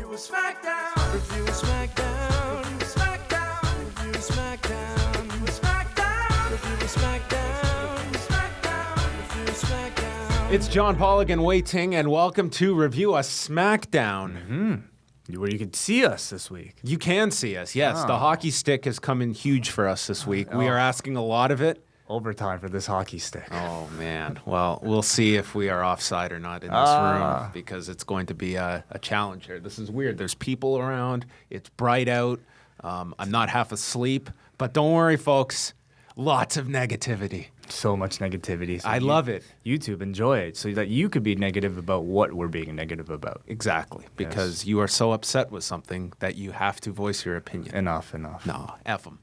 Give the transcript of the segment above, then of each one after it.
Review a SmackDown. Review a SmackDown. Review a SmackDown. Review a SmackDown. Review a SmackDown. Review a SmackDown. SmackDown. Review a SmackDown. It's John Pollock and Wai Ting, and welcome to Review a SmackDown. Where you can see us this week. You can see us, yes. The hockey stick has come in huge for us this week. We are asking a lot of it. Overtime for this hockey stick. Oh, man. Well, we'll see if we are offside or not in this room, because it's going to be a challenge here. This is weird. There's people around. It's bright out. I'm not half asleep. But don't worry, folks. Lots of negativity. So much negativity. So I love it. YouTube, enjoy it so that you could be negative about what we're being negative about. Exactly. Because you are so upset with something that you have to voice your opinion. Enough. No, F them.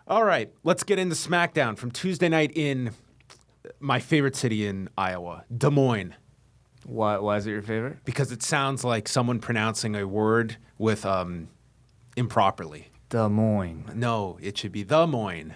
All right, let's get into SmackDown from Tuesday night in my favorite city in Iowa, Des Moines. Why is it your favorite? Because it sounds like someone pronouncing a word with improperly. Des Moines. No, it should be The Moines.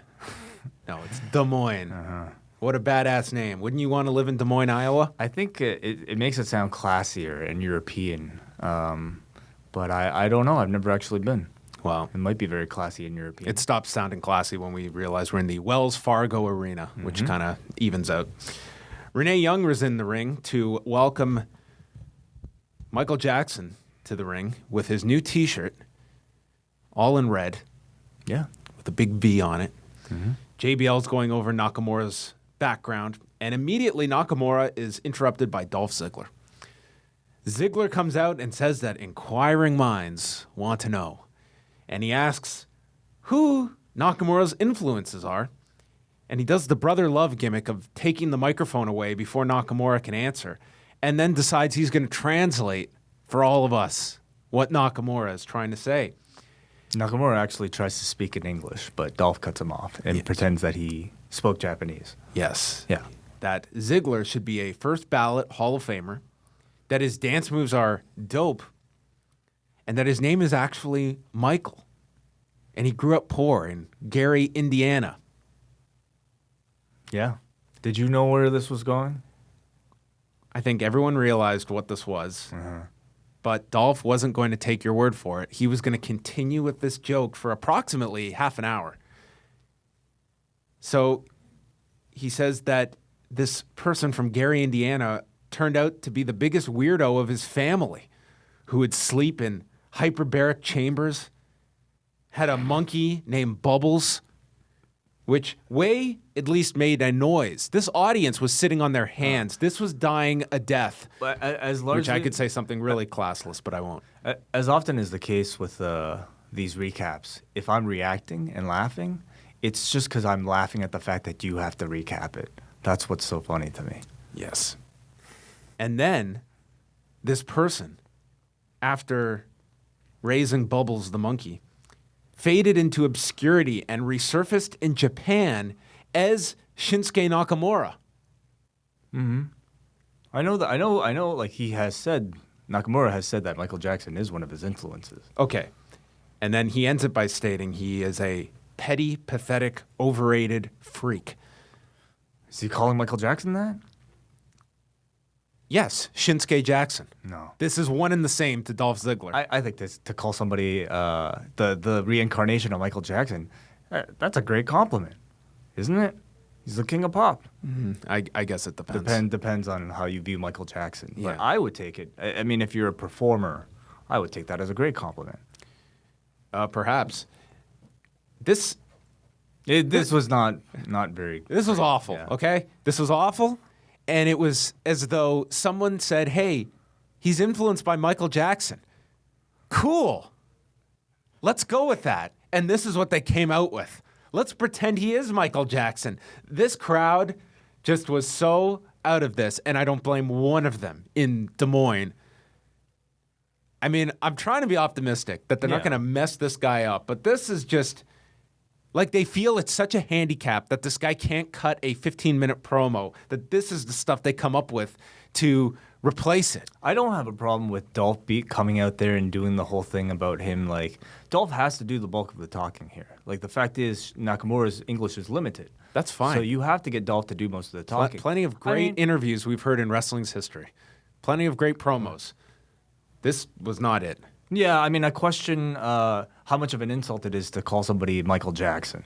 No, it's Des Moines. What a badass name. Wouldn't you want to live in Des Moines, Iowa? I think it makes it sound classier and European. But I don't know. I've never actually been. Well, it might be very classy and European. It stops sounding classy when we realize we're in the Wells Fargo Arena, which kind of evens out. Renee Young was in the ring to welcome Michael Jackson to the ring with his new T-shirt, all in red. Yeah. With a big V on it. JBL's going over Nakamura's background, and immediately Nakamura is interrupted by Dolph Ziggler. Ziggler comes out and says that inquiring minds want to know. And he asks who Nakamura's influences are. And he does the brother love gimmick of taking the microphone away before Nakamura can answer. And then decides he's going to translate for all of us what Nakamura is trying to say. Nakamura actually tries to speak in English, but Dolph cuts him off and pretends that he spoke Japanese. Yes. Yeah. That Ziggler should be a first ballot Hall of Famer. That his dance moves are dope. And that his name is actually Michael. And he grew up poor in Gary, Indiana. Yeah. Did you know where this was going? I think everyone realized what this was. But Dolph wasn't going to take your word for it. He was going to continue with this joke for approximately half an hour. So he says that this person from Gary, Indiana, turned out to be the biggest weirdo of his family, who would sleep in hyperbaric chambers, had a monkey named Bubbles, which Wai at least made a noise. This audience was sitting on their hands. This was dying a death, which I could say something really classless, but I won't. As often is the case with these recaps, if I'm reacting and laughing, it's just because I'm laughing at the fact that you have to recap it. That's what's so funny to me. Yes. And then this person, after raising Bubbles the monkey, faded into obscurity and resurfaced in Japan as Shinsuke Nakamura. I know. Like Nakamura has said that Michael Jackson is one of his influences. Okay. And then he ends it by stating he is a petty, pathetic, overrated freak. Is he calling Michael Jackson that? Yes, Shinsuke Jackson. No. This is one and the same to Dolph Ziggler. I think to call somebody the reincarnation of Michael Jackson, that's a great compliment, isn't it? He's the king of pop. I guess it depends. Depends on how you view Michael Jackson. Yeah. But I would take it. I mean, if you're a performer, I would take that as a great compliment. Perhaps. This was not very. This was awful, Yeah. okay? This was awful, and it was as though someone said, hey, he's influenced by Michael Jackson. Cool. Let's go with that. And this is what they came out with. Let's pretend he is Michael Jackson. This crowd just was so out of this, and I don't blame one of them in Des Moines. I mean, I'm trying to be optimistic that they're not going to mess this guy up, but this is just like they feel it's such a handicap that this guy can't cut a 15-minute promo, that this is the stuff they come up with to replace it. I don't have a problem with Dolph coming out there and doing the whole thing about him. Like, Dolph has to do the bulk of the talking here. Like, the fact is, Nakamura's English is limited. That's fine. So you have to get Dolph to do most of the talking. Plenty of great interviews we've heard in wrestling's history. Plenty of great promos. This was not it. Yeah, I mean, I question how much of an insult it is to call somebody Michael Jackson.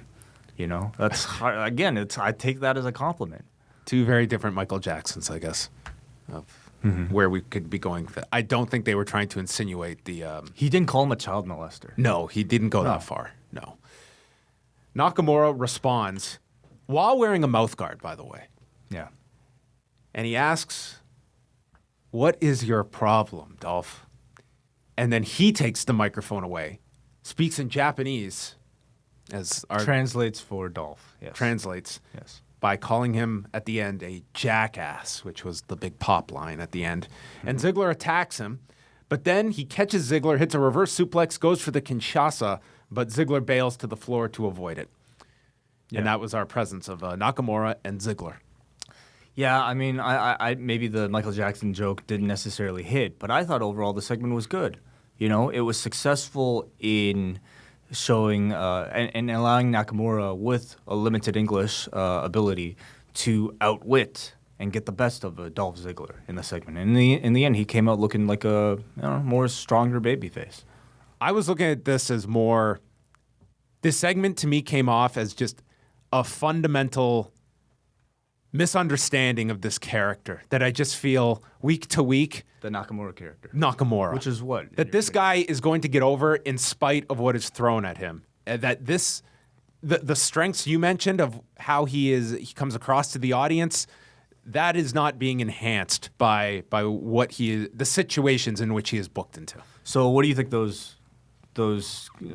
You know, that's hard. Again, I take that as a compliment. Two very different Michael Jacksons, I guess, of where we could be going with it. I don't think they were trying to insinuate the. He didn't call him a child molester. No, he didn't go that far. No. Nakamura responds while wearing a mouthguard, by the way. Yeah. And he asks, "What is your problem, Dolph?" And then he takes the microphone away, speaks in Japanese, as our Translates for Dolph. Yes. translates Yes. by calling him at the end a jackass, which was the big pop line at the end. And Ziggler attacks him, but then he catches Ziggler, hits a reverse suplex, goes for the Kinshasa, but Ziggler bails to the floor to avoid it. Yeah. And that was our presence of Nakamura and Ziggler. Yeah, I mean, I maybe the Michael Jackson joke didn't necessarily hit, but I thought overall the segment was good. You know, it was successful in showing and allowing Nakamura with a limited English ability to outwit and get the best of Dolph Ziggler in the segment. And in the end, he came out looking like a more stronger babyface. I was looking at this as more. This segment to me came off as just a fundamental misunderstanding of this character that I just feel week to week. The Nakamura character. Nakamura. Which is what? That this guy is going to get over in spite of what is thrown at him. That this, the strengths you mentioned of how he comes across to the audience, that is not being enhanced by what the situations in which he is booked into. So what do you think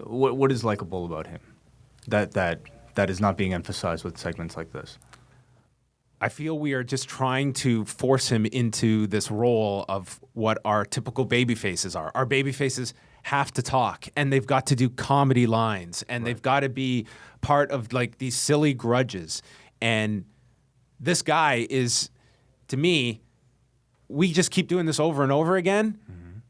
what is likable about him that is not being emphasized with segments like this? I feel we are just trying to force him into this role of what our typical baby faces are. Our baby faces have to talk, and they've got to do comedy lines, and they've got to be part of like these silly grudges. And this guy is, to me, we just keep doing this over and over again.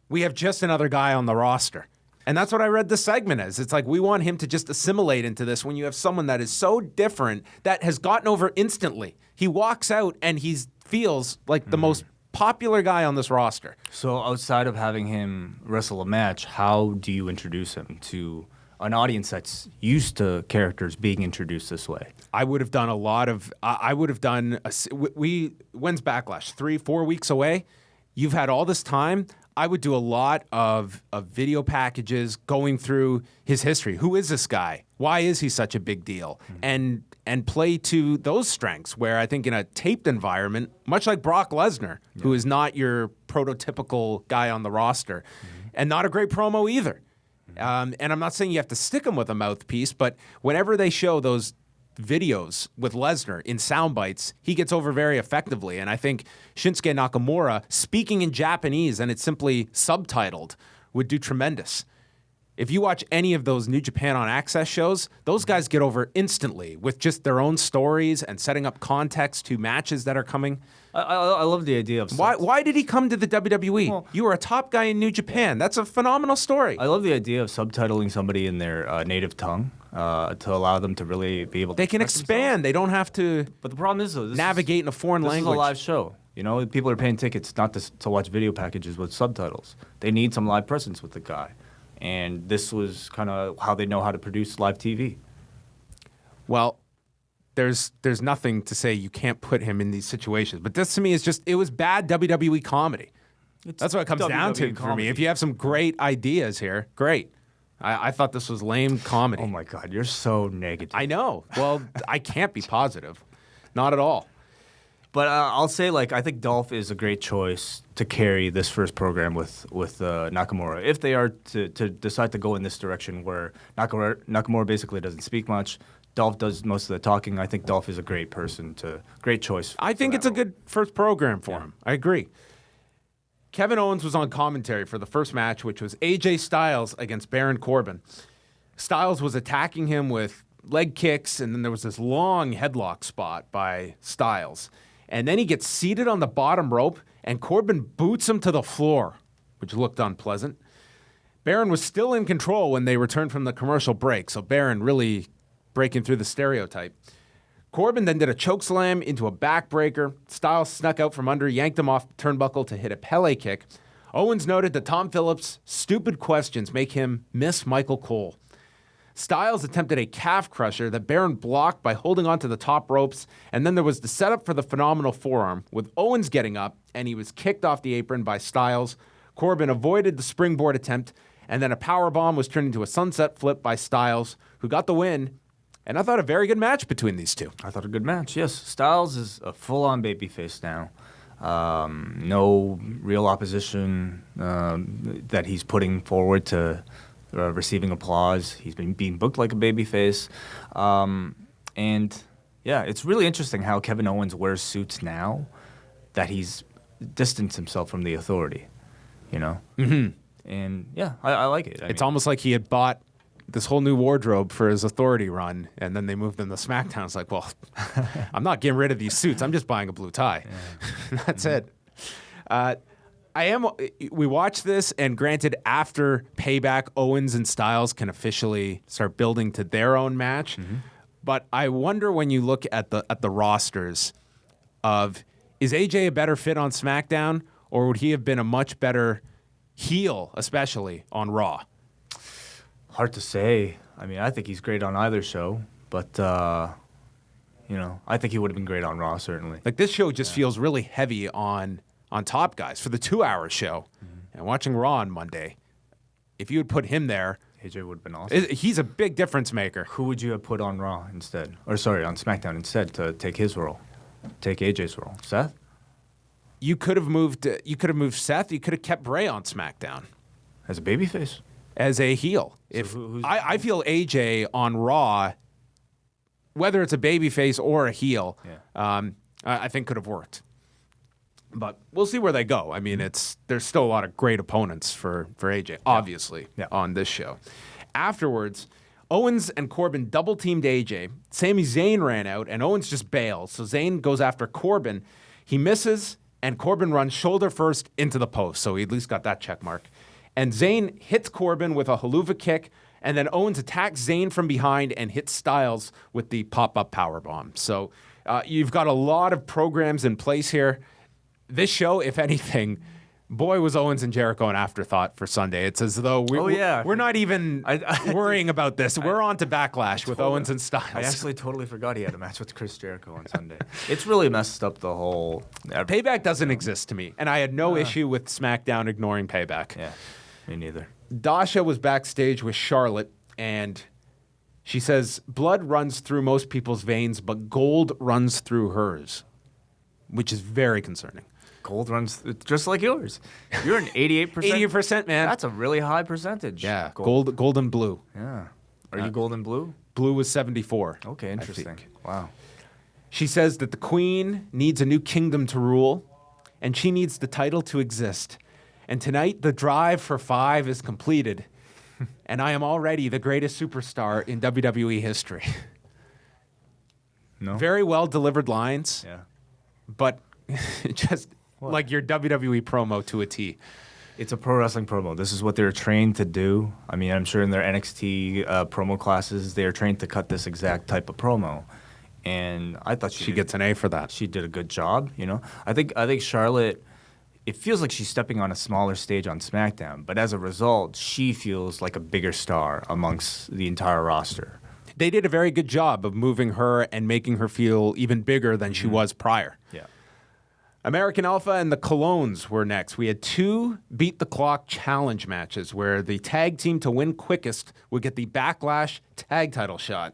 We have just another guy on the roster. And that's what I read this segment as. It's like we want him to just assimilate into this when you have someone that is so different that has gotten over instantly. He walks out and he feels like the most popular guy on this roster. So outside of having him wrestle a match, how do you introduce him to an audience that's used to characters being introduced this way? I would have done a lot of. I would have done. When's Backlash? 3-4 weeks away. You've had all this time. I would do a lot of video packages going through his history. Who is this guy? Why is he such a big deal? And play to those strengths where I think in a taped environment, much like Brock Lesnar, who is not your prototypical guy on the roster, and not a great promo either. And I'm not saying you have to stick him with a mouthpiece, but whenever they show those videos with Lesnar in sound bites, he gets over very effectively. And I think Shinsuke Nakamura speaking in Japanese and it's simply subtitled would do tremendous. If you watch any of those New Japan on Access shows, those guys get over instantly with just their own stories and setting up context to matches that are coming. I love the idea of Why did he come to the WWE? Well, you were a top guy in New Japan. That's a phenomenal story. I love the idea of subtitling somebody in their native tongue to allow them to really be able to They can express expand. themselves. They don't have to But the problem is, though, navigate in a foreign this language. is a live show. You know, people are paying tickets not to watch video packages with subtitles. They need some live presence with the guy. And this was kind of how they know how to produce live TV. Well, there's nothing to say you can't put him in these situations. But this to me is just, it was bad WWE comedy. That's what it comes down to WWE for me. comedy. If you have some great ideas here, great. I thought this was lame comedy. Oh my God, you're so negative. I know. Well, I can't be positive. Not at all. But I'll say, like, I think Dolph is a great choice to carry this first program with Nakamura. If they are to decide to go in this direction where Nakamura basically doesn't speak much, Dolph does most of the talking, I think Dolph is a great choice. I think it's a good first program for him. I agree. Kevin Owens was on commentary for the first match, which was AJ Styles against Baron Corbin. Styles was attacking him with leg kicks, and then there was this long headlock spot by Styles. And then he gets seated on the bottom rope, and Corbin boots him to the floor, which looked unpleasant. Baron was still in control when they returned from the commercial break, so Baron really breaking through the stereotype. Corbin then did a chokeslam into a backbreaker. Styles snuck out from under, yanked him off the turnbuckle to hit a Pele kick. Owens noted that Tom Phillips' stupid questions make him miss Michael Cole. Styles attempted a calf crusher that Baron blocked by holding onto the top ropes, and then there was the setup for the phenomenal forearm, with Owens getting up, and he was kicked off the apron by Styles. Corbin avoided the springboard attempt, and then a powerbomb was turned into a sunset flip by Styles, who got the win. And I thought a very good match between these two. I thought a good match, yes. Styles is a full-on babyface now. No real opposition that he's putting forward to receiving applause. He's been being booked like a babyface. And, yeah, it's really interesting how Kevin Owens wears suits now that he's distanced himself from the authority, you know? Mm-hmm. And, yeah, I like it. It's almost like he had bought this whole new wardrobe for his authority run, and then they moved him to SmackDown. It's like, well, I'm not getting rid of these suits. I'm just buying a blue tie. Yeah. That's it. We watched this, and granted, after Payback, Owens and Styles can officially start building to their own match. Mm-hmm. But I wonder, when you look at the rosters of, is AJ a better fit on SmackDown, or would he have been a much better heel, especially on Raw? Hard to say. I mean, I think he's great on either show, but I think he would have been great on Raw, certainly. Like, this show just feels really heavy on top guys for the 2-hour show. Mm-hmm. And watching Raw on Monday, if you had put him there, AJ would have been awesome. He's a big difference maker. Who would you have put on Raw instead? Or sorry, on SmackDown instead to take his role? Take AJ's role? Seth? You could have moved Seth. You could have kept Bray on SmackDown. As a babyface? As a heel. So I feel AJ on Raw, whether it's a babyface or a heel, I think could have worked. But we'll see where they go. I mean, there's still a lot of great opponents for AJ, obviously, on this show. Afterwards, Owens and Corbin double-teamed AJ. Sami Zayn ran out, and Owens just bails. So Zayn goes after Corbin. He misses, and Corbin runs shoulder first into the post. So he at least got that check mark. And Zayn hits Corbin with a haluva kick, and then Owens attacks Zayn from behind and hits Styles with the pop-up powerbomb. So you've got a lot of programs in place here. This show, if anything, boy, was Owens and Jericho an afterthought for Sunday. It's as though we're not even worrying about this. We're on to Backlash with Owens and Styles. I actually totally forgot he had a match with Chris Jericho on Sunday. It's really messed up the whole... Payback doesn't exist to me, and I had no issue with SmackDown ignoring Payback. Yeah, me neither. Dasha was backstage with Charlotte, and she says, blood runs through most people's veins, but gold runs through hers, which is very concerning. Gold runs just like yours. You're an 88%. 88%, man. That's a really high percentage. Yeah, gold and blue. Yeah. Are you gold and blue? Blue was 74. Okay, interesting. Wow. She says that the queen needs a new kingdom to rule, and she needs the title to exist. And tonight, the drive for 5 is completed, and I am already the greatest superstar in WWE history. No. Very well delivered lines. Yeah. But just like your WWE promo to a T. It's a pro wrestling promo. This is what they're trained to do. I mean, I'm sure in their NXT promo classes, they're trained to cut this exact type of promo. And I thought she gets an A for that. She did a good job, you know. I think Charlotte, it feels like she's stepping on a smaller stage on SmackDown, but as a result, she feels like a bigger star amongst the entire roster. They did a very good job of moving her and making her feel even bigger than she was prior. Yeah. American Alpha and the Colognes were next. We had 2 Beat the Clock challenge matches where the tag team to win quickest would get the Backlash tag title shot.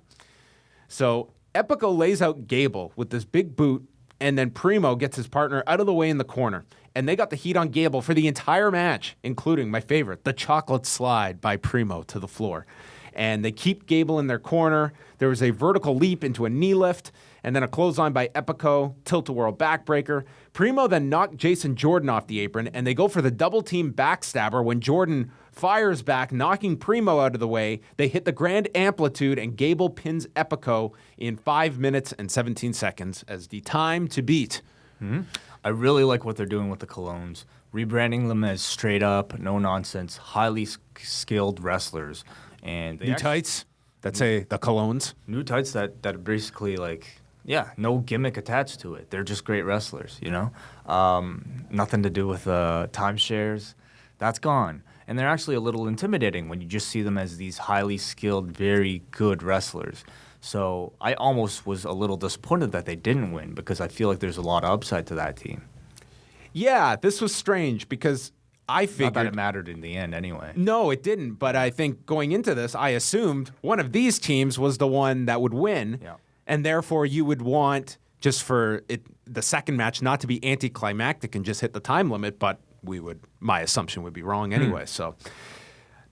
So Epico lays out Gable with this big boot, and then Primo gets his partner out of the way in the corner. And they got the heat on Gable for the entire match, including my favorite, the chocolate slide by Primo to the floor. And they keep Gable in their corner. There was a vertical leap into a knee lift, and then a clothesline by Epico, tilt-a-whirl backbreaker. Primo then knocked Jason Jordan off the apron, and they go for the double-team backstabber when Jordan fires back, knocking Primo out of the way. They hit the grand amplitude, and Gable pins Epico in 5 minutes and 17 seconds as the time to beat. Mm-hmm. I really like what they're doing with the Colognes, rebranding them as straight-up, no-nonsense, highly skilled wrestlers. And new tights that say the Colognes. New tights that are basically like, yeah, no gimmick attached to it. They're just great wrestlers, you know? Nothing to do with timeshares. That's gone. And they're actually a little intimidating when you just see them as these highly skilled, very good wrestlers. So I almost was a little disappointed that they didn't win because I feel like there's a lot of upside to that team. Yeah, this was strange because I figured... Not that it mattered in the end anyway. No, it didn't. But I think going into this, I assumed one of these teams was the one that would win. Yeah. And therefore, you would want, just for the second match, not to be anticlimactic and just hit the time limit. But my assumption would be wrong anyway. So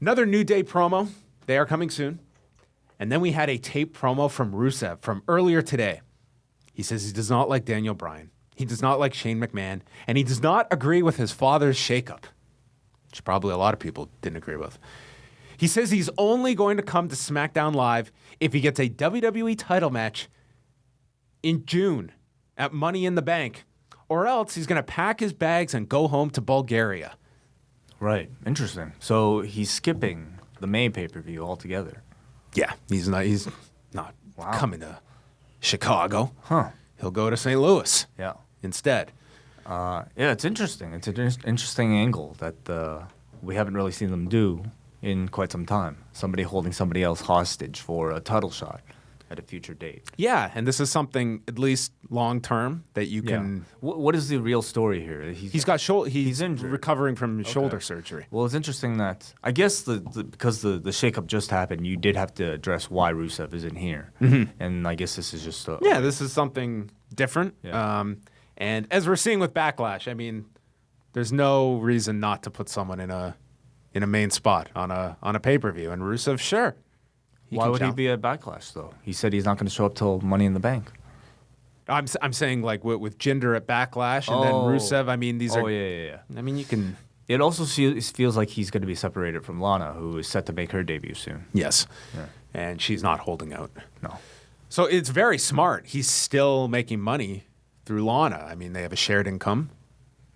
another New Day promo. They are coming soon. And then we had a tape promo from Rusev from earlier today. He says he does not like Daniel Bryan. He does not like Shane McMahon. And he does not agree with his father's shakeup, which probably a lot of people didn't agree with. He says he's only going to come to SmackDown Live if he gets a WWE title match in June at Money in the Bank, or else he's going to pack his bags and go home to Bulgaria. Right. Interesting. So he's skipping the May pay-per-view altogether. Yeah, he's not coming to Chicago. Huh. He'll go to St. Louis Yeah. instead. Yeah, it's interesting. It's an interesting angle that we haven't really seen them do in quite some time. Somebody holding somebody else hostage for a title shot at a future date. Yeah, and this is something at least long term that you can. What is the real story here? He's injured. recovering from shoulder surgery. Well, it's interesting that I guess because the shakeup just happened, you did have to address why Rusev isn't here, and I guess this is just This is something different. Yeah. And as we're seeing with Backlash, I mean, there's no reason not to put someone in a main spot on a pay-per-view. And Rusev, sure. Why would he be at Backlash though? He said he's not going to show up till Money in the Bank. I'm saying like with Jinder at Backlash and then Rusev. I mean, these are. Oh yeah. I mean, you can. It also feels like he's going to be separated from Lana, who is set to make her debut soon. Yes. Yeah. And she's not holding out. No. So it's very smart. He's still making money through Lana. I mean, they have a shared income.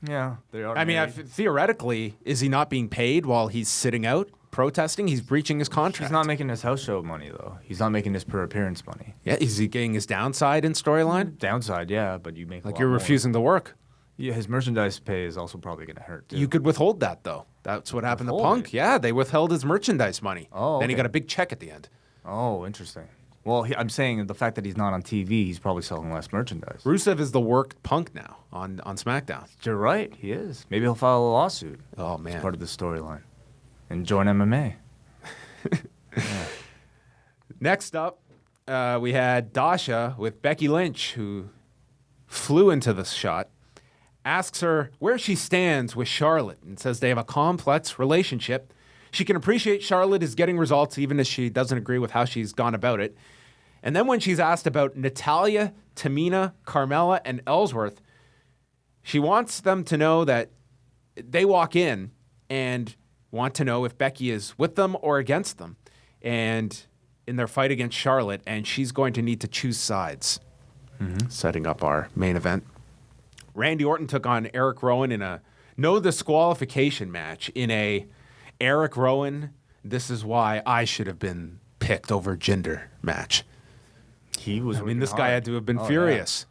Yeah, they are. I mean, theoretically, is he not being paid while he's sitting out protesting? He's breaching his contract. He's not making his house show money though. He's not making his per appearance money. Yeah, is he getting his downside in storyline? Downside, yeah, but you make a Like lot you're more. refusing to work. Yeah, his merchandise pay is also probably going to hurt too. You could withhold that though. That's what happened to Withhold Punk. it? Yeah, they withheld his merchandise money. Oh, Then he okay. got a big check at the end. Oh, interesting. Well, I'm saying the fact that he's not on TV, he's probably selling less merchandise. Rusev is the worked Punk now on SmackDown. You're right, he is. Maybe he'll file a lawsuit. Oh man. As part of the storyline, and join MMA. Next up, we had Dasha with Becky Lynch, who flew into the shot, asks her where she stands with Charlotte, and says they have a complex relationship. She can appreciate Charlotte is getting results, even if she doesn't agree with how she's gone about it. And then when she's asked about Natalya, Tamina, Carmella, and Ellsworth, she wants them to know that they walk in and want to know if Becky is with them or against them, and in their fight against Charlotte, and she's going to need to choose sides. Setting up our main event. Randy Orton took on Eric Rowan in a no disqualification match in a Eric Rowan, this is why I should have been picked over Jinder match. He was. I mean, this guy had to have been furious.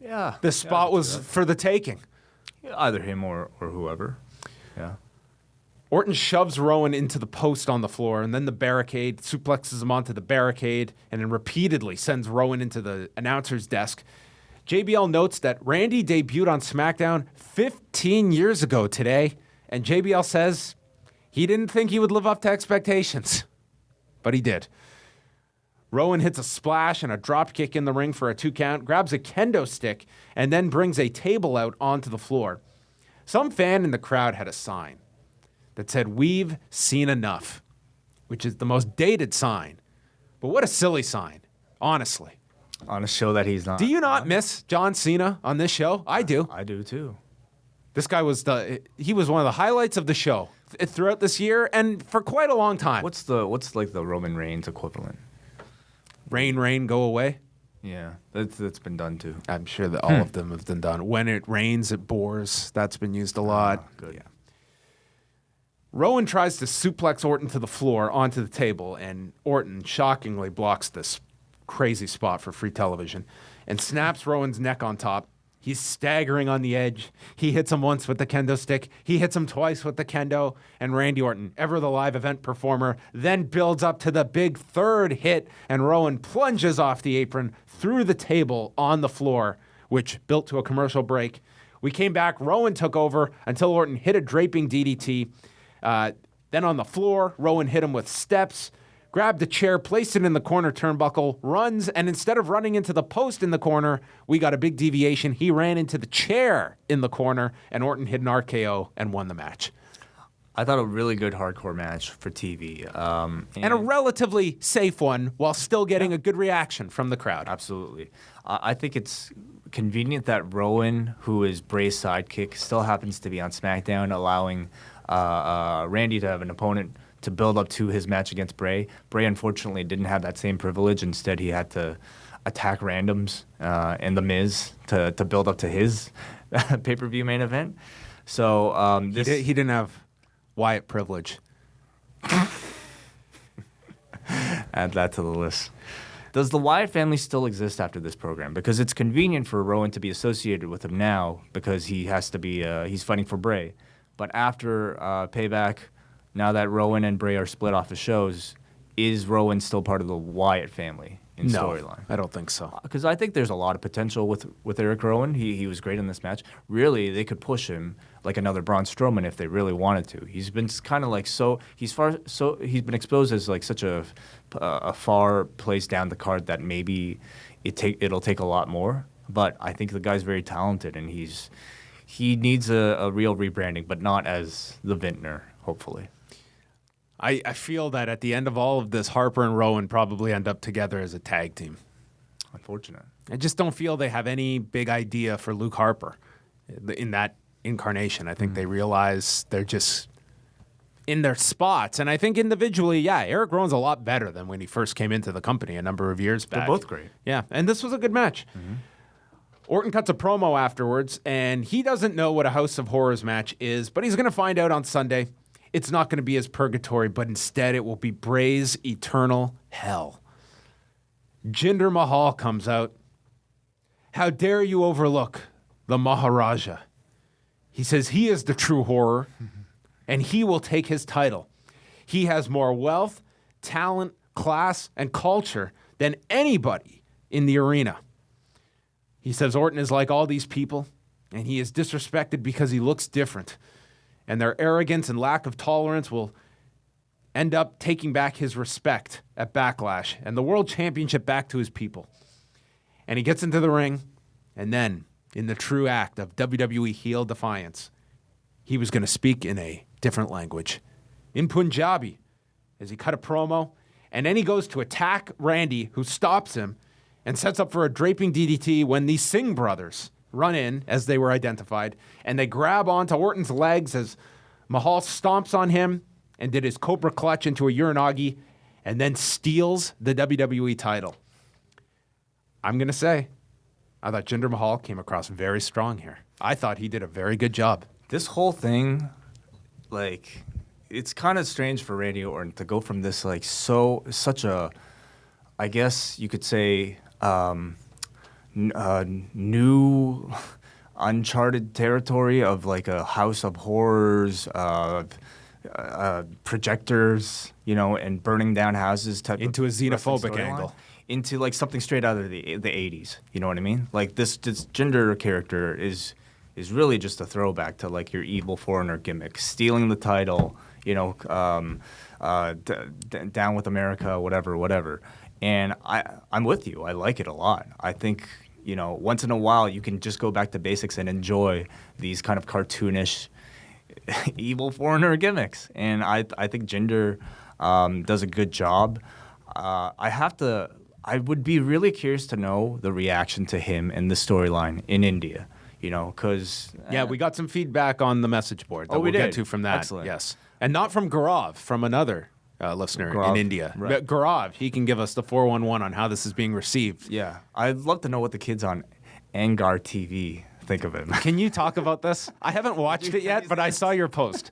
Yeah. The spot was for the taking. Either him or whoever. Yeah. Orton shoves Rowan into the post on the floor, and then the barricade, suplexes him onto the barricade, and then repeatedly sends Rowan into the announcer's desk. JBL notes that Randy debuted on SmackDown 15 years ago today, and JBL says he didn't think he would live up to expectations, but he did. Rowan hits a splash and a drop kick in the ring for a 2 count, grabs a kendo stick, and then brings a table out onto the floor. Some fan in the crowd had a sign that said, "We've seen enough," which is the most dated sign. But what a silly sign, honestly. On a show that he's not. Do you not miss John Cena on this show? I do. I do too. This guy was he was one of the highlights of the show throughout this year and for quite a long time. What's like the Roman Reigns equivalent? Rain, rain, go away. Yeah, that's been done too. I'm sure that all of them have been done. When it rains, it pours. That's been used a lot. Good. Yeah. Rowan tries to suplex Orton to the floor onto the table, and Orton shockingly blocks this crazy spot for free television and snaps Rowan's neck on top. He's staggering on the edge. He hits him once with the kendo stick. He hits him twice with the kendo. And Randy Orton, ever the live event performer, then builds up to the big third hit, and Rowan plunges off the apron through the table on the floor, which built to a commercial break. We came back. Rowan took over until Orton hit a draping DDT. Then on the floor, Rowan hit him with steps, grabbed a chair, placed it in the corner turnbuckle, runs, and instead of running into the post in the corner, we got a big deviation. He ran into the chair in the corner, and Orton hit an RKO and won the match. I thought a really good hardcore match for TV. And a relatively safe one while still getting a good reaction from the crowd. Absolutely. I think it's convenient that Rowan, who is Bray's sidekick, still happens to be on SmackDown, allowing Randy to have an opponent to build up to his match against Bray. Bray, unfortunately, didn't have that same privilege. Instead, he had to attack randoms and The Miz to build up to his pay-per-view main event. So He didn't have Wyatt privilege. Add that to the list. Does the Wyatt family still exist after this program? Because it's convenient for Rowan to be associated with him now because he has to be, he's fighting for Bray. But after Payback, now that Rowan and Bray are split off the shows, is Rowan still part of the Wyatt family in storyline? I don't think so. Because I think there's a lot of potential with Eric Rowan. He was great in this match. Really, they could push him like another Braun Strowman if they really wanted to. He's been kind of like he's been exposed as like such a far place down the card that maybe it'll take a lot more. But I think the guy's very talented, and he needs a real rebranding, but not as the Vintner, hopefully. I feel that at the end of all of this, Harper and Rowan probably end up together as a tag team. Unfortunate. I just don't feel they have any big idea for Luke Harper in that incarnation. I think they realize they're just in their spots. And I think individually, yeah, Eric Rowan's a lot better than when he first came into the company a number of years back. They're both great. Yeah, and this was a good match. Orton cuts a promo afterwards, and he doesn't know what a House of Horrors match is, but he's going to find out on Sunday. It's not going to be his purgatory, but instead it will be Bray's eternal hell. Jinder Mahal comes out. How dare you overlook the Maharaja? He says he is the true horror, and he will take his title. He has more wealth, talent, class, and culture than anybody in the arena. He says Orton is like all these people, and he is disrespected because he looks different. And their arrogance and lack of tolerance will end up taking back his respect at Backlash and the World Championship back to his people. And he gets into the ring, and then, in the true act of WWE heel defiance, he was going to speak in a different language, in Punjabi, as he cut a promo, and then he goes to attack Randy, who stops him and sets up for a draping DDT when the Singh brothers run in, as they were identified, and they grab onto Orton's legs as Mahal stomps on him and did his Cobra Clutch into a Uranagi and then steals the WWE title. I'm going to say, I thought Jinder Mahal came across very strong here. I thought he did a very good job. This whole thing, like, it's kind of strange for Randy Orton to go from this, like, such a, I guess you could say, new uncharted territory of like a House of Horrors, projectors, and burning down houses type Into a xenophobic storyline, angle. into like something straight out of the 80s. You know what I mean? Like this Jinder character is really just a throwback to like your evil foreigner gimmick, stealing the title, down with America, whatever. And I'm with you. I like it a lot. I think, once in a while you can just go back to basics and enjoy these kind of cartoonish evil foreigner gimmicks. And I think Jinder does a good job. I would be really curious to know the reaction to him and the storyline in India, because... Yeah, we got some feedback on the message board that we we'll get did? to from that. Excellent. Yes. And not from Gaurav, from another listener in Gaurav, India. right. But Gaurav, he can give us the 411 on how this is being received. Yeah. I'd love to know what the kids on Angar TV think of it. Can you talk about this? I haven't watched it yet, but I saw your post.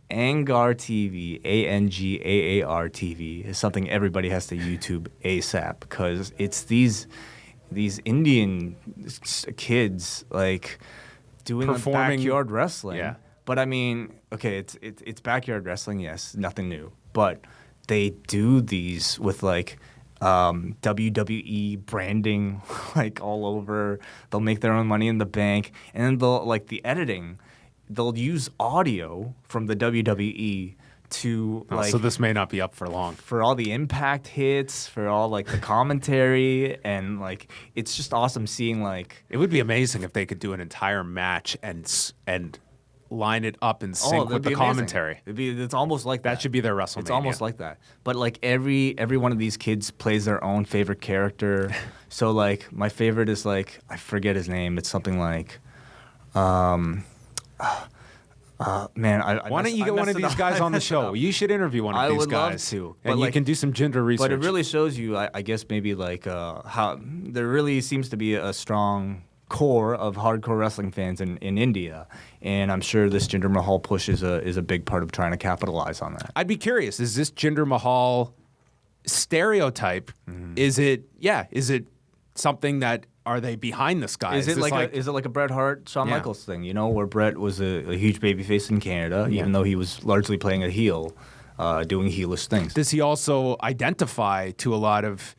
Angar TV, Angaar TV, is something everybody has to YouTube ASAP because it's these these Indian kids like doing Performing- backyard wrestling. Yeah. But I mean, okay, it's backyard wrestling, yes, nothing new. But they do these with like WWE branding like all over. They'll make their own money in the bank, and then they'll like the editing. They'll use audio from the WWE to like so this may not be up for long. for all the impact hits, for all like the commentary, and like it's just awesome seeing like It would be amazing if they could do an entire match and line it up in sync with that'd the be amazing. commentary. It's almost like That should be their WrestleMania. It's almost like that. But like every one of these kids plays their own favorite character. So like my favorite is like I forget his name. It's something like man, Why don't you get one of these guys on the show? You should interview one of I these would love guys. to, And but you like- can do some gender research. But it really shows you, I guess, maybe like how there really seems to be a strong core of hardcore wrestling fans in India, and I'm sure this Jinder Mahal push is a big part of trying to capitalize on that. I'd be curious, is this Jinder Mahal stereotype? Mm-hmm. Is it something that are they behind this guy? Is it this like a Bret Hart, Shawn Yeah. Michaels thing? You know, where Bret was a huge babyface in Canada, even though he was largely playing a heel, doing heelish things. does he also identify to a lot of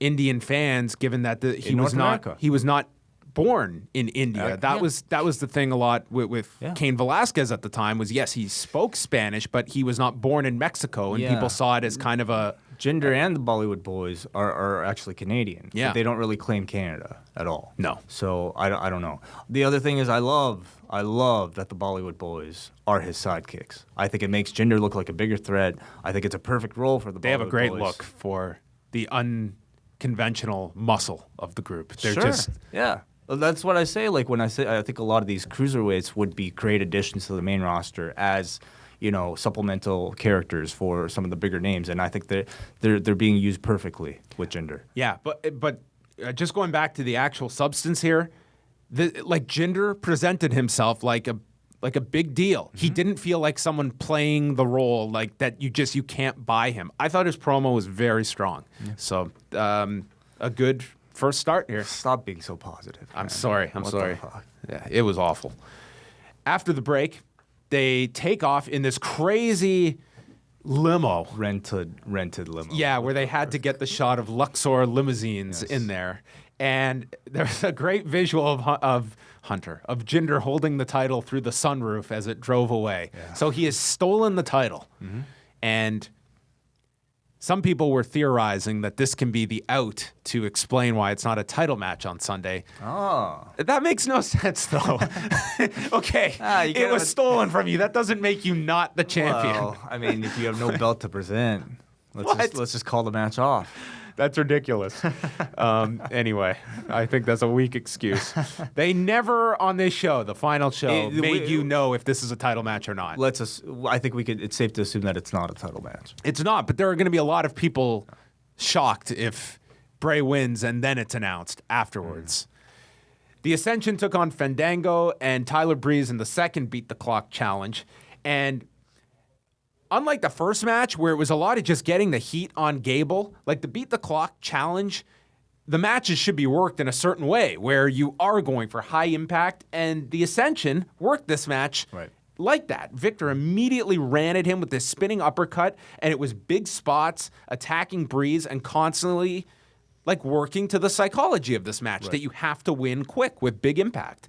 Indian fans, given that he North America. was not born in India? That Yeah. was the thing a lot with Yeah. Cain Velasquez at the time was, yes, he spoke Spanish, but he was not born in Mexico, and Yeah. people saw it as kind of a Jinder and the Bollywood Boys are actually Canadian. Yeah. But they don't really claim Canada at all. No. So I don't know. The other thing is I love that the Bollywood Boys are his sidekicks. I think it makes Jinder look like a bigger threat. I think it's a perfect role for the They have a Bollywood great Boys. look for the unconventional muscle of the group. They're Sure. just Yeah. Well, that's what I say. Like when I say I think a lot of these cruiserweights would be great additions to the main roster as supplemental characters for some of the bigger names, and I think they're being used perfectly with Jinder. yeah. But just going back to the actual substance here, Jinder presented himself like a big deal. He didn't feel like someone playing the role like that. You can't buy him. I thought his promo was very strong. So a good first start here. Stop being so positive. I'm man. sorry. I'm What the sorry. fuck? Yeah, it was awful. After the break, they take off in this crazy limo. Rented limo. Yeah, where they had to get the shot of Luxor limousines in there. And there's a great visual of Jinder holding the title through the sunroof as it drove away. Yeah. So he has stolen the title. And some people were theorizing that this can be the out to explain why it's not a title match on Sunday. Oh. That makes no sense, though. Okay, You it can't was have a- stolen from you. That doesn't make you not the champion. Well, I mean, if you have no belt to present, What? let's just call the match off. That's ridiculous. Anyway, I think that's a weak excuse. They never on this show, the final show, made you know if this is a title match or not. I think it's safe to assume that it's not a title match. It's not, but there are going to be a lot of people shocked if Bray wins and then it's announced afterwards. The Ascension took on Fandango and Tyler Breeze in the second Beat the Clock challenge. And unlike the first match, where it was a lot of just getting the heat on Gable, like the Beat the Clock challenge, the matches should be worked in a certain way where you are going for high impact. And the Ascension worked this match like that. Victor immediately ran at him with this spinning uppercut, and it was big spots, attacking Breeze, and constantly working to the psychology of this match that you have to win quick with big impact.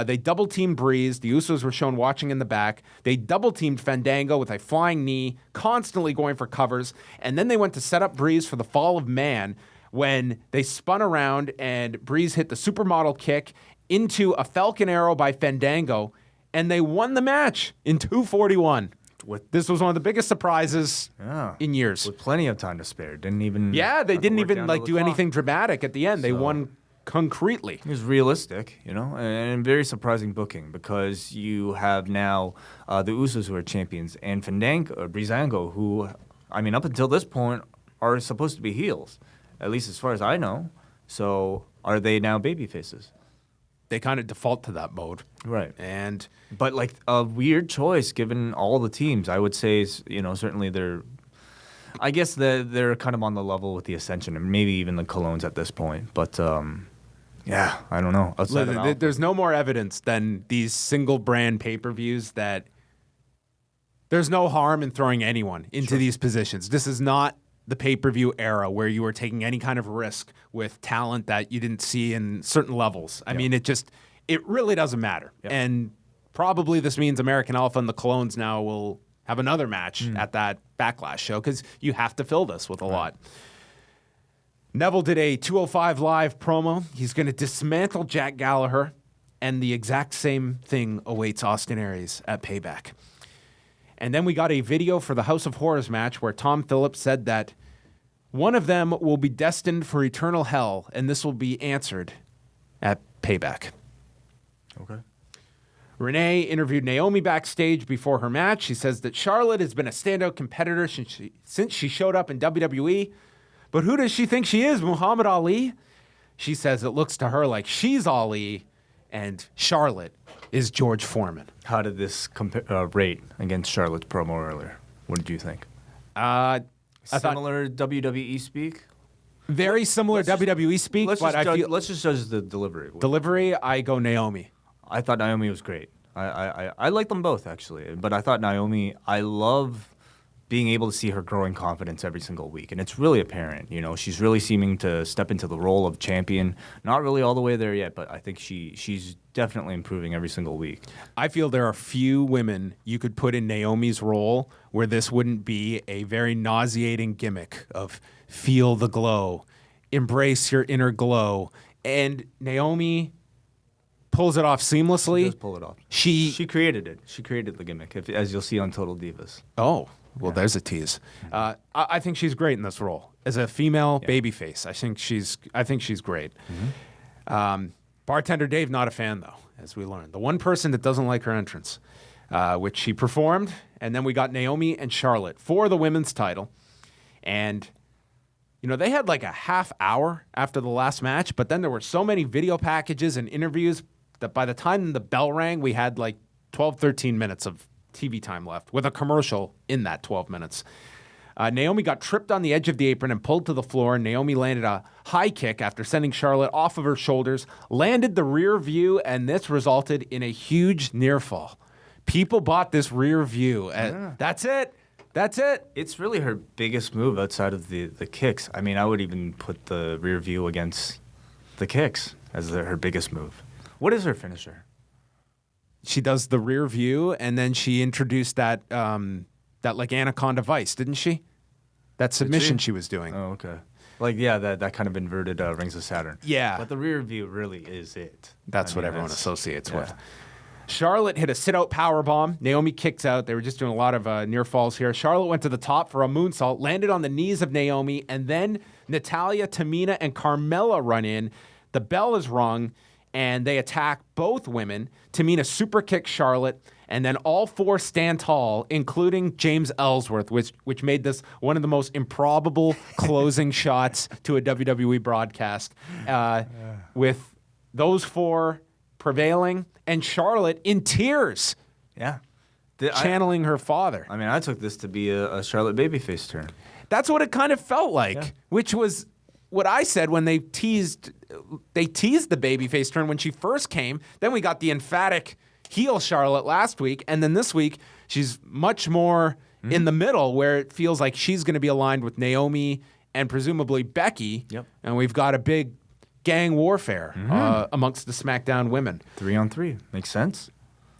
They double-teamed Breeze. The Usos were shown watching in the back. They double-teamed Fandango with a flying knee, constantly going for covers. And then they went to set up Breeze for the fall of man when they spun around and Breeze hit the supermodel kick into a Falcon Arrow by Fandango, and they won the match in 2:41. This was one of the biggest surprises in years. With plenty of time to spare. Didn't even. They have to didn't work even down to the do clock. anything dramatic at the end. They won concretely. It was realistic, and very surprising booking because you have now the Usos who are champions and Fandango or Breezango who, I mean, up until this point are supposed to be heels, at least as far as I know. So are they now baby faces? They kind of default to that mode. Right. And But a weird choice given all the teams. I would say, certainly they're I guess they're kind of on the level with the Ascension and maybe even the Colognes at this point. But yeah, I don't know. Outside of Alpha. There's no more evidence than these single brand pay-per-views that there's no harm in throwing anyone into these positions. This is not the pay-per-view era where you were taking any kind of risk with talent that you didn't see in certain levels. I mean, it really doesn't matter. Yep. And probably this means American Alpha and the Colognes now will have another match at that Backlash show because you have to fill this with a lot. Neville did a 205 Live promo. He's going to dismantle Jack Gallagher, and the exact same thing awaits Austin Aries at Payback. And then we got a video for the House of Horrors match where Tom Phillips said that one of them will be destined for eternal hell, and this will be answered at Payback. Okay. Renee interviewed Naomi backstage before her match. She says that Charlotte has been a standout competitor since she showed up in WWE. But who does she think she is, Muhammad Ali? She says it looks to her like she's Ali and Charlotte is George Foreman. How did this rate against Charlotte's promo earlier? What did you think? Similar WWE speak? Very similar WWE speak, but let's just judge the delivery. Delivery, I go Naomi. I thought Naomi was great. I like them both, actually. But I thought Naomi, I love being able to see her growing confidence every single week. And it's really apparent. You know, she's really seeming to step into the role of champion. Not really all the way there yet, but I think she's definitely improving every single week. I feel there are few women you could put in Naomi's role where this wouldn't be a very nauseating gimmick of feel the glow, embrace your inner glow. And Naomi pulls it off seamlessly. She does pull it off. She created it. She created the gimmick, as you'll see on Total Divas. Oh, well, there's a tease. I think she's great in this role as a female babyface. I think she's great. Bartender Dave, not a fan though, as we learned. The one person that doesn't like her entrance, which she performed, and then we got Naomi and Charlotte for the women's title, and you know they had like a half hour after the last match, but then there were so many video packages and interviews that by the time the bell rang, we had like 12, 13 minutes of TV time left with a commercial in that 12 minutes. Naomi got tripped on the edge of the apron and pulled to the floor. Naomi landed a high kick after sending Charlotte off of her shoulders, landed the rear view, and this resulted in a huge near fall. People bought this rear view. That's it. That's it. It's really her biggest move outside of the kicks. I mean, I would even put the rear view against the kicks as her biggest move. What is her finisher? She does the rear view, and then she introduced that like Anaconda Vice, didn't she? That submission she was doing. Oh, okay. Like, yeah, that kind of inverted Rings of Saturn. Yeah. But the rear view really is it. That's what everyone associates with. Charlotte hit a sit-out powerbomb. Naomi kicked out. They were just doing a lot of near falls here. Charlotte went to the top for a moonsault, landed on the knees of Naomi, and then Natalya, Tamina, and Carmella run in. The bell is rung, and they attack both women. Tamina super kicks Charlotte, and then all four stand tall, including James Ellsworth, which made this one of the most improbable closing shots to a WWE broadcast. With those four prevailing, and Charlotte in tears. Yeah. Channeling her father. I mean, I took this to be a Charlotte babyface turn. That's what it kind of felt like, which was what I said when they teased the babyface turn when she first came. Then we got the emphatic heel Charlotte last week, and then this week she's much more in the middle, where it feels like she's going to be aligned with Naomi and presumably Becky. Yep. And we've got a big gang warfare amongst the SmackDown women. 3-on-3 makes sense.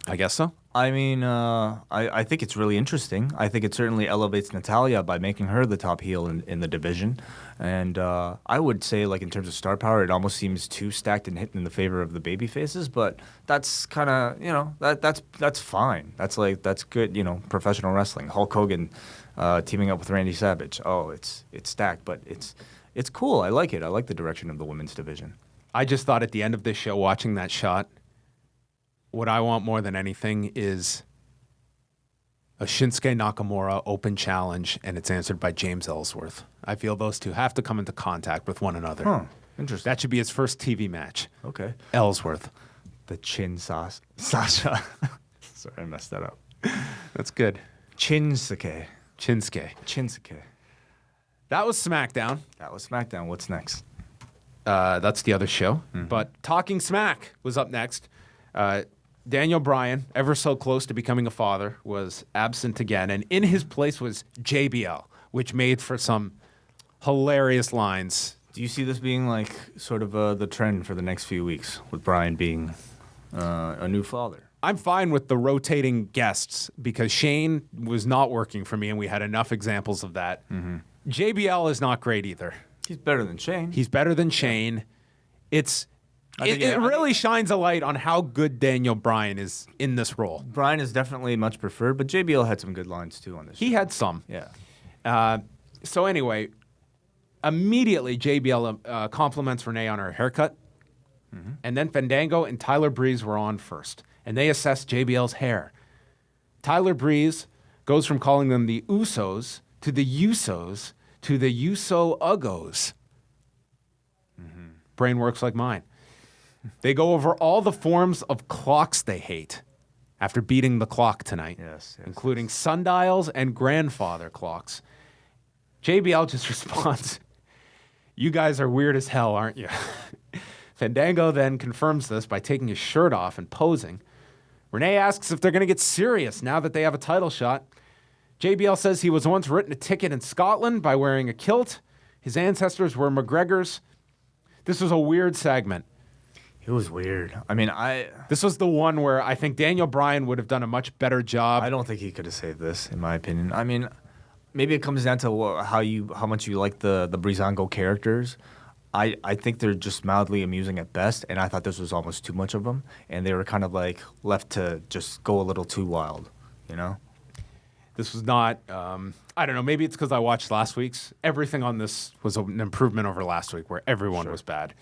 I guess so. I mean, I think it's really interesting. I think it certainly elevates Natalya by making her the top heel in the division. And I would say, like, in terms of star power, it almost seems too stacked and hitting in the favor of the baby faces. But that's kind of, you know, that's fine. That's good, you know, professional wrestling. Hulk Hogan teaming up with Randy Savage. Oh, it's stacked, but it's cool. I like it. I like the direction of the women's division. I just thought at the end of this show, watching that shot, what I want more than anything is a Shinsuke Nakamura open challenge, and it's answered by James Ellsworth. I feel those two have to come into contact with one another. Huh. Interesting. That should be his first TV match. Okay. Ellsworth. The Chin Sasha. Sorry, I messed that up. That's good. Shinsuke. Shinsuke. Shinsuke. That was SmackDown. That was SmackDown. What's next? That's the other show. But Talking Smack was up next. Daniel Bryan, ever so close to becoming a father, was absent again. And in his place was JBL, which made for some hilarious lines. Do you see this being like sort of the trend for the next few weeks with Bryan being a new father? I'm fine with the rotating guests because Shane was not working for me, and we had enough examples of that. JBL is not great either. He's better than Shane. He's better than Shane. It really shines a light on how good Daniel Bryan is in this role. Bryan is definitely much preferred, but JBL had some good lines too on this show. He had some. Yeah. So anyway, immediately JBL compliments Renee on her haircut. And then Fandango and Tyler Breeze were on first. And they assessed JBL's hair. Tyler Breeze goes from calling them the Usos to the Usos to the Uso-Uggos. Brain works like mine. They go over all the forms of clocks they hate after beating the clock tonight, including sundials and grandfather clocks. JBL just responds, "You guys are weird as hell, aren't you?" Fandango then confirms this by taking his shirt off and posing. Renee asks if they're going to get serious now that they have a title shot. JBL says he was once written a ticket in Scotland by wearing a kilt. His ancestors were McGregors. This was a weird segment. It was weird. I mean, This was the one where I think Daniel Bryan would have done a much better job. I don't think he could have saved this, in my opinion. I mean, maybe it comes down to how much you like the Breezango characters. I think they're just mildly amusing at best, and I thought this was almost too much of them, and they were kind of like left to just go a little too wild, you know? This was not, I don't know, maybe it's because I watched last week's. Everything on this was an improvement over last week where everyone was bad.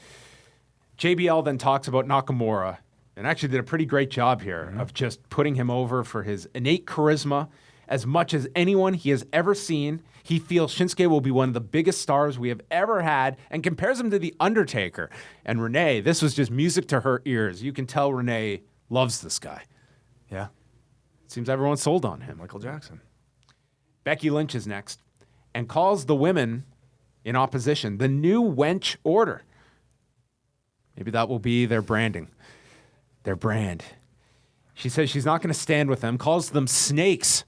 JBL then talks about Nakamura and actually did a pretty great job here of just putting him over for his innate charisma. As much as anyone he has ever seen, he feels Shinsuke will be one of the biggest stars we have ever had and compares him to The Undertaker. And Renee, this was just music to her ears. You can tell Renee loves this guy. Yeah. Seems everyone's sold on him. Michael Jackson. Becky Lynch is next and calls the women in opposition the New Wench Order. Maybe that will be their branding, their brand. She says she's not going to stand with them, calls them snakes.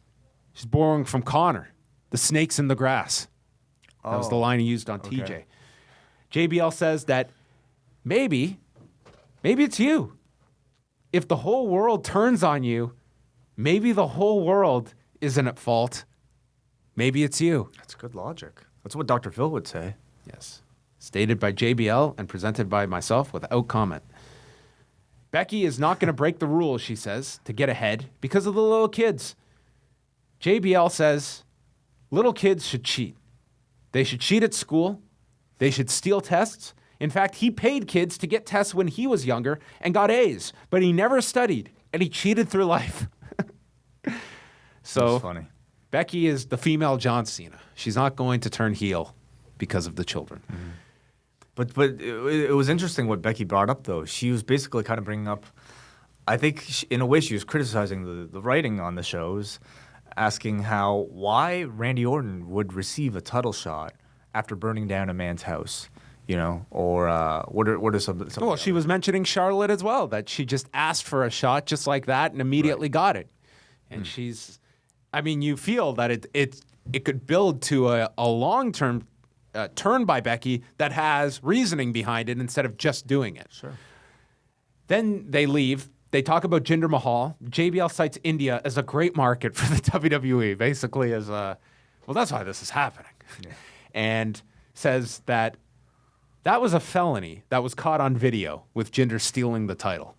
She's borrowing from Connor, the snakes in the grass. That was the line he used on TJ. JBL says that maybe it's you. If the whole world turns on you, maybe the whole world isn't at fault. Maybe it's you. That's good logic. That's what Dr. Phil would say. Yes. Stated by JBL and presented by myself without comment. Becky is not going to break the rules, she says, to get ahead because of the little kids. JBL says little kids should cheat. They should cheat at school. They should steal tests. In fact, he paid kids to get tests when he was younger and got A's, but he never studied, and he cheated through life. So That's funny. Becky is the female John Cena. She's not going to turn heel because of the children. But it was interesting what Becky brought up, though. She was basically kind of bringing up, I think in a way she was criticizing the writing on the shows, asking why Randy Orton would receive a title shot after burning down a man's house, you know, or what are some Well, she was mentioning Charlotte as well, that she just asked for a shot just like that and immediately got it. And she's, I mean, you feel that it could build to a long-term turn by Becky that has reasoning behind it instead of just doing it. Sure. Then they leave. They talk about Jinder Mahal. JBL cites India as a great market for the WWE, basically as a, well, that's why this is happening. Yeah. And says that was a felony that was caught on video with Jinder stealing the title.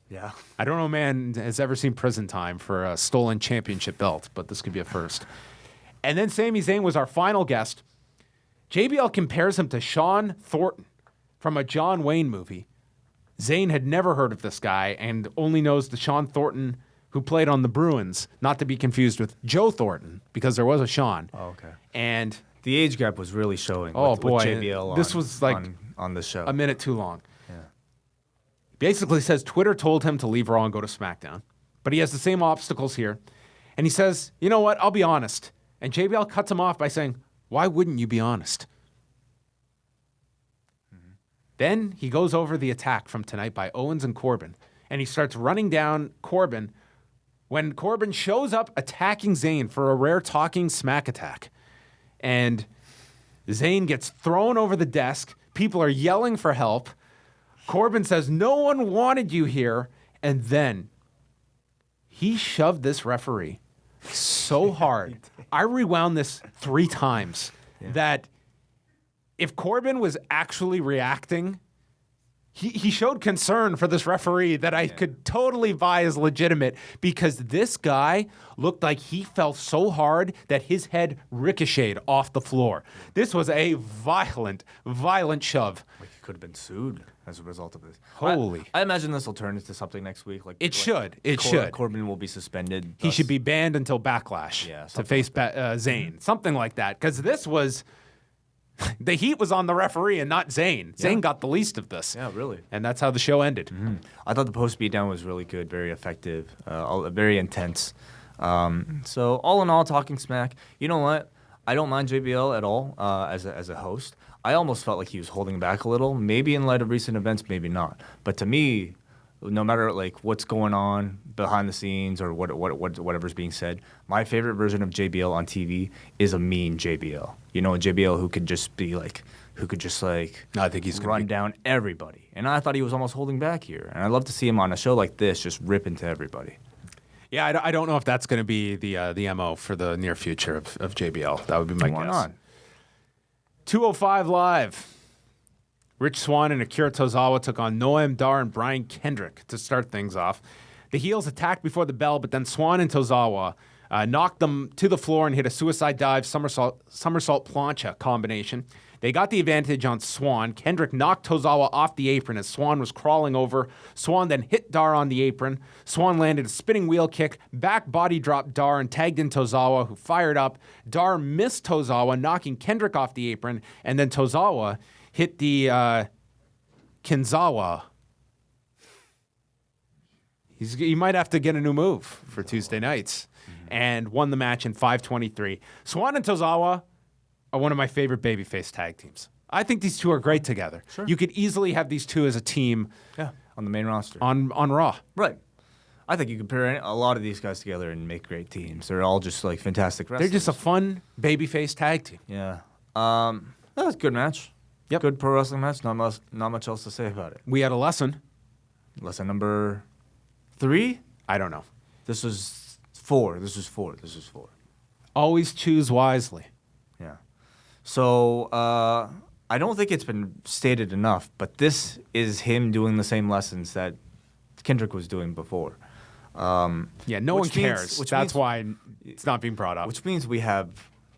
Yeah. I don't know a man has ever seen prison time for a stolen championship belt, but this could be a first. And then Sami Zayn was our final guest. JBL compares him to Sean Thornton from a John Wayne movie. Zayn had never heard of this guy and only knows the Sean Thornton who played on the Bruins, not to be confused with Joe Thornton, because there was a Sean. Oh, okay. And the age gap was really showing with JBL this was like on the show. a minute too long. Yeah. Basically says Twitter told him to leave Raw and go to SmackDown, but he has the same obstacles here. And he says, you know what, I'll be honest. And JBL cuts him off by saying, Why wouldn't you be honest? Then he goes over the attack from tonight by Owens and Corbin, and he starts running down Corbin when Corbin shows up attacking Zayn for a rare talking smack attack. And Zayn gets thrown over the desk. People are yelling for help. Corbin says, no one wanted you here. And then he shoved this referee so hard. I rewound this 3 times that if Corbin was actually reacting, he showed concern for this referee that I could totally buy as legitimate, because this guy looked like he fell so hard that his head ricocheted off the floor. This was a violent shove. Like he could have been sued as a result of this. Holy. I imagine this will turn into something next week. It should. It should. Corbin will be suspended. He should be banned until Backlash to face Zayn. Something like that. Because this was... the heat was on the referee and not Zayn. Zayn got the least of this. Yeah, really. And that's how the show ended. I thought the post beatdown was really good, very effective, very intense. So all in all, talking smack. You know what? I don't mind JBL at all as a host. I almost felt like he was holding back a little, maybe in light of recent events, maybe not. But to me, no matter like what's going on behind the scenes or whatever's being said, my favorite version of JBL on TV is a mean JBL. You know, a JBL who could just I think he's run down everybody. And I thought he was almost holding back here. And I'd love to see him on a show like this just rip into everybody. Yeah, I don't know if that's going to be the MO for the near future of JBL. That would be my guess. Why not? 205 Live. Rich Swann and Akira Tozawa took on Noam Dar and Brian Kendrick to start things off. The heels attacked before the bell, but then Swann and Tozawa knocked them to the floor and hit a suicide dive somersault plancha combination. They got the advantage on Swann. Kendrick knocked Tozawa off the apron as Swann was crawling over. Swann then hit Dar on the apron. Swann landed a spinning wheel kick, back body dropped Dar and tagged in Tozawa, who fired up. Dar missed Tozawa, knocking Kendrick off the apron, and then Tozawa hit the Kinzawa. He might have to get a new move for Tuesday nights. And won the match in 5:23. Swann and Tozawa are one of my favorite babyface tag teams. I think these two are great together. Sure. You could easily have these two as a team on the main roster. on Raw. Right. I think you could pair a lot of these guys together and make great teams. They're all just like fantastic wrestlers. They're just a fun babyface tag team. Yeah. That was a good match. Yep. Good pro wrestling match. Not much else to say about it. We had a lesson. Lesson number 3? I don't know. This was 4. Always choose wisely. Yeah. So I don't think it's been stated enough, but this is him doing the same lessons that Kendrick was doing before. Yeah, no one cares. That's why it's not being brought up. Which means we have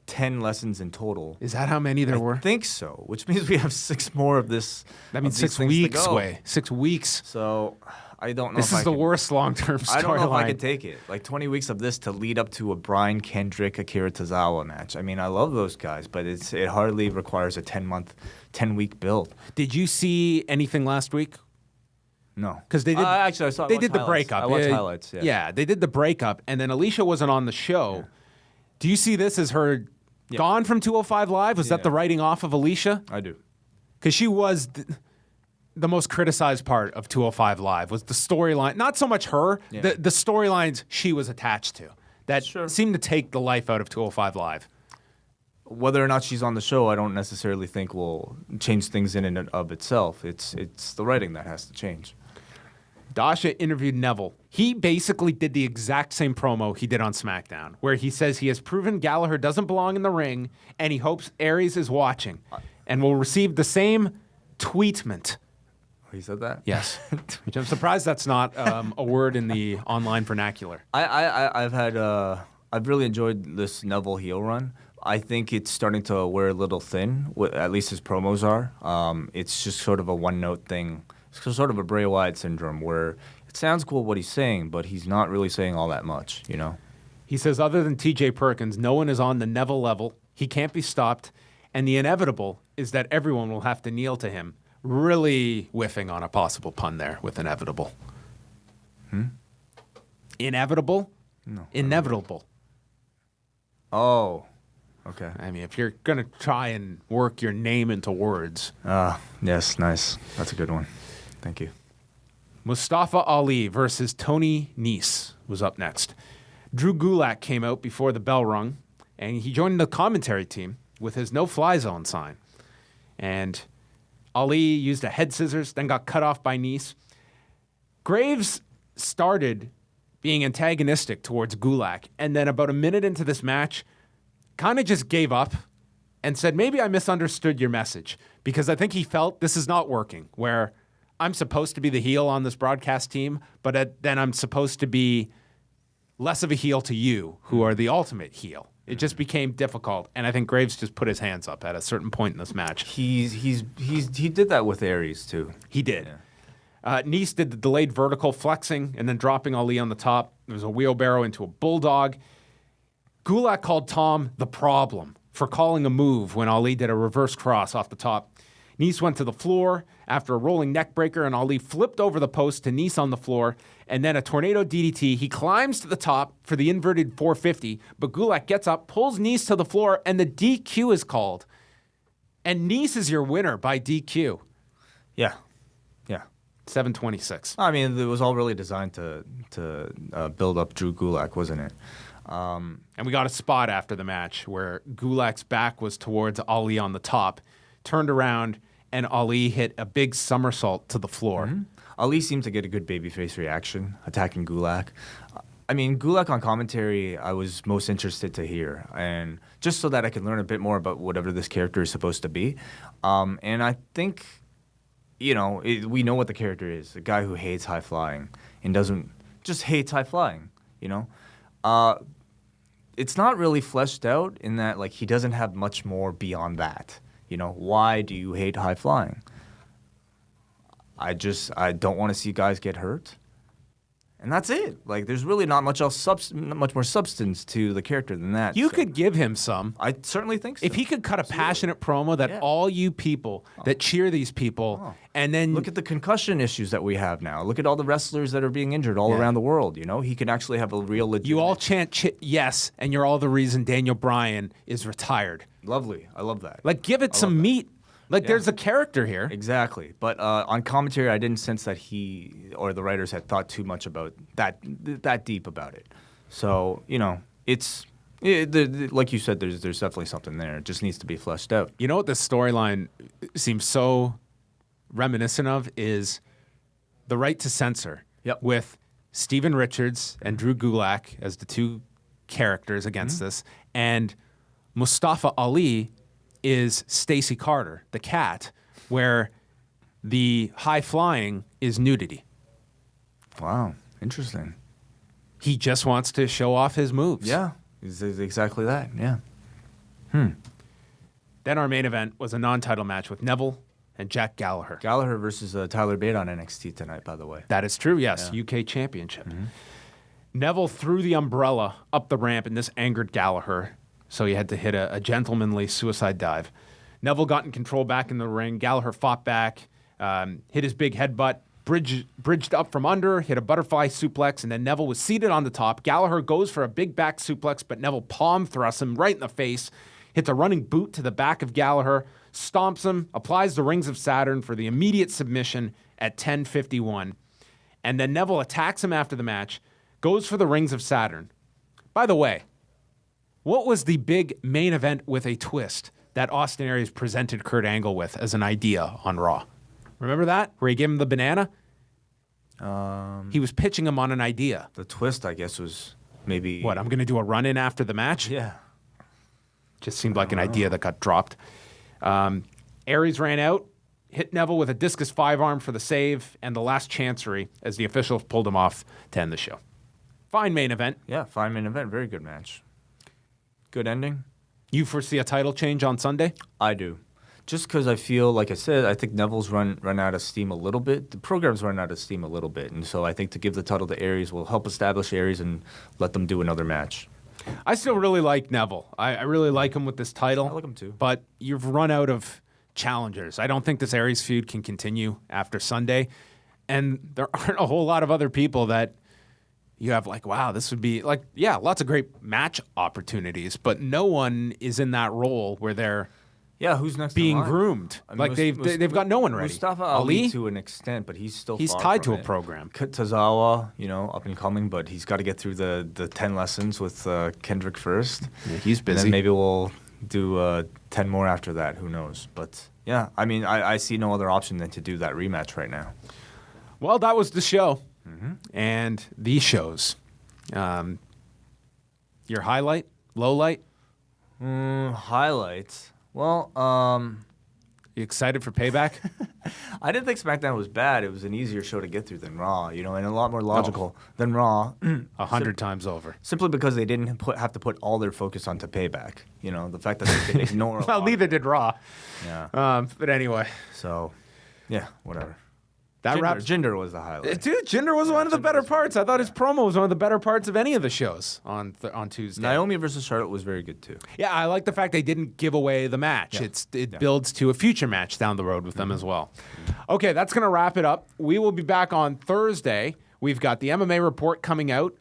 10 lessons in total. Is that how many there were? I think so. Which means we have 6 more of this. That means 6 weeks, Way. 6 weeks. So I don't know. This is the worst long-term storyline. I don't know if I could take it. Like 20 weeks of this to lead up to a Brian Kendrick, Akira Tozawa match. I mean, I love those guys, but it hardly requires a 10-week build. Did you see anything last week? No, because they did. Actually, I saw. They did the breakup. I watched highlights. Yeah, they did the breakup, and then Alicia wasn't on the show. Yeah. Do you see this as her gone from 205 Live? Was that the writing off of Alicia? I do, because she was the most criticized part of 205 Live was the storyline. Not so much her, the storylines she was attached to that seemed to take the life out of 205 Live. Whether or not she's on the show, I don't necessarily think will change things in and of itself. It's the writing that has to change. Dasha interviewed Neville. He basically did the exact same promo he did on SmackDown, where he says he has proven Gallagher doesn't belong in the ring, and he hopes Aries is watching and will receive the same tweetment. He said that? Yes. Which I'm surprised that's not a word in the online vernacular. I've really enjoyed this Neville heel run. I think it's starting to wear a little thin, at least his promos are. It's just sort of a one-note thing. It's sort of a Bray Wyatt syndrome where it sounds cool what he's saying, but he's not really saying all that much, you know? He says other than TJ Perkins, no one is on the Neville level. He can't be stopped. And the inevitable is that everyone will have to kneel to him. Really whiffing on a possible pun there with inevitable. Inevitable? No. Inevitable. Oh. Okay. I mean, if you're going to try and work your name into words. Yes, nice. That's a good one. Thank you. Mustafa Ali versus Tony Nese was up next. Drew Gulak came out before the bell rung, and he joined the commentary team with his no-fly zone sign. And Ali used a head scissors, then got cut off by Nese. Graves started being antagonistic towards Gulak, and then about a minute into this match, kind of just gave up and said, maybe I misunderstood your message, because I think he felt this is not working, where I'm supposed to be the heel on this broadcast team, but then I'm supposed to be less of a heel to you, who are the ultimate heel. It just became difficult, and I think Graves just put his hands up at a certain point in this match. He did that with Aries too. He did. Yeah. Nese did the delayed vertical flexing and then dropping Ali on the top. There was a wheelbarrow into a bulldog. Gulak called Tom the problem for calling a move when Ali did a reverse cross off the top. Nese went to the floor after a rolling neck breaker, and Ali flipped over the post to Nese on the floor, and then a tornado DDT. He climbs to the top for the inverted 450, but Gulak gets up, pulls Nese to the floor, and the DQ is called. And Nese is your winner by DQ. Yeah. 726. I mean, it was all really designed to build up Drew Gulak, wasn't it? And we got a spot after the match where Gulak's back was towards Ali on the top, turned around, and Ali hit a big somersault to the floor. Mm-hmm. Ali seemed to get a good babyface reaction, attacking Gulak. I mean, Gulak on commentary, I was most interested to hear, and just so that I could learn a bit more about whatever this character is supposed to be. And I think, we know what the character is, a guy who hates high flying and doesn't just hates high flying, It's not really fleshed out in that, like, he doesn't have much more beyond that. Why do you hate high flying? I don't want to see guys get hurt. And that's it. Like, there's really not much else, much more substance to the character than that. You could give him some. I certainly think so. If he could cut a passionate promo that all you people that cheer these people, and then look at the concussion issues that we have now. Look at all the wrestlers that are being injured all around the world. He can actually have a real legit. You all chant yes, and you're all the reason Daniel Bryan is retired. Lovely. I love that. Like, give it some meat. Like, there's a character here. Exactly. But on commentary, I didn't sense that he or the writers had thought too much about that deep about it. So, like you said, there's definitely something there. It just needs to be fleshed out. You know what this storyline seems so reminiscent of is The Right to Censor. Yep. With Steven Richards and Drew Gulak as the two characters against this, and Mustafa Ali is Stacey Carter, the cat, where the high flying is nudity. Wow, interesting. He just wants to show off his moves. Yeah, it's exactly that. Yeah. Then our main event was a non-title match with Neville and Jack Gallagher. Gallagher versus Tyler Bate on NXT tonight, by the way. That is true, yes. Yeah. UK Championship. Neville threw the umbrella up the ramp, and this angered Gallagher, so he had to hit a gentlemanly suicide dive. Neville got in control back in the ring. Gallagher fought back, hit his big headbutt, bridged up from under, hit a butterfly suplex, and then Neville was seated on the top. Gallagher goes for a big back suplex, but Neville palm thrusts him right in the face, hits a running boot to the back of Gallagher, stomps him, applies the Rings of Saturn for the immediate submission at 10:51. And then Neville attacks him after the match, goes for the Rings of Saturn. By the way, what was the big main event with a twist that Austin Aries presented Kurt Angle with as an idea on Raw? Remember that? Where he gave him the banana? He was pitching him on an idea. The twist, I guess, was maybe... What, I'm going to do a run-in after the match? Yeah. Just seemed like an idea that got dropped. Aries ran out, hit Neville with a discus 5-arm for the save, and the last chancery as the officials pulled him off to end the show. Fine main event. Yeah, fine main event. Very good match. Good ending. You foresee a title change on Sunday? I do. Just because I feel, like I said, I think Neville's run out of steam a little bit. The program's run out of steam a little bit. And so I think to give the title to Aries will help establish Aries and let them do another match. I still really like Neville. I really like him with this title. I like him too. But you've run out of challengers. I don't think this Aries feud can continue after Sunday. And there aren't a whole lot of other people that you have like, wow, this would be like, yeah, lots of great match opportunities, but no one is in that role where they're who's next? being in line? groomed. I mean, Like they've got no one ready. Mustafa Ali to an extent, but he's still He's far tied from to a it. program. Tazawa, up and coming, but he's got to get through the 10 lessons with Kendrick first. Yeah, he's And busy. then maybe we'll do 10 more after that. Who knows? But yeah, I mean, I see no other option than to do that rematch right now. Well, that was the show and these shows. Your highlight, low light? Highlights. Well, You excited for Payback? I didn't think SmackDown was bad. It was an easier show to get through than Raw, and a lot more logical than Raw. 100 times over. Simply because they didn't have to put all their focus onto Payback. The fact that they could ignore. Well, neither did Raw. Yeah. But anyway, So, yeah, whatever. that Jinder, wraps. Jinder was the highlight. Dude, Jinder was one of the better parts. I thought his promo was one of the better parts of any of the shows on Tuesday. Naomi versus Charlotte was very good too. Yeah, I like the fact they didn't give away the match. Yeah. It builds to a future match down the road with them as well. Okay, that's going to wrap it up. We will be back on Thursday. We've got the MMA report coming out.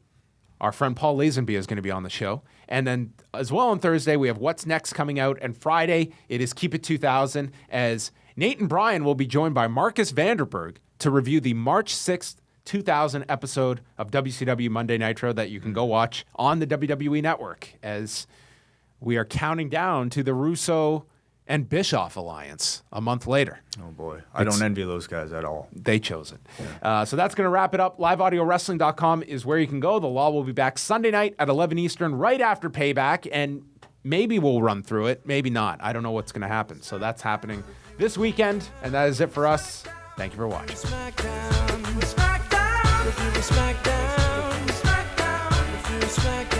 Our friend Paul Lazenby is going to be on the show. And then as well on Thursday, we have What's Next coming out. And Friday, it is Keep It 2000 as Nate and Brian will be joined by Marcus Vanderberg to review the March 6th, 2000 episode of WCW Monday Nitro that you can go watch on the WWE Network as we are counting down to the Russo and Bischoff alliance a month later. Oh boy, I don't envy those guys at all. They chose it. So that's going to wrap it up. LiveAudioWrestling.com is where you can go. The Law will be back Sunday night at 11 Eastern, right after Payback, and maybe we'll run through it, maybe not. I don't know what's going to happen. So that's happening this weekend, and that is it for us. Thank you for watching. SmackDown, SmackDown, review SmackDown, SmackDown, review SmackDown.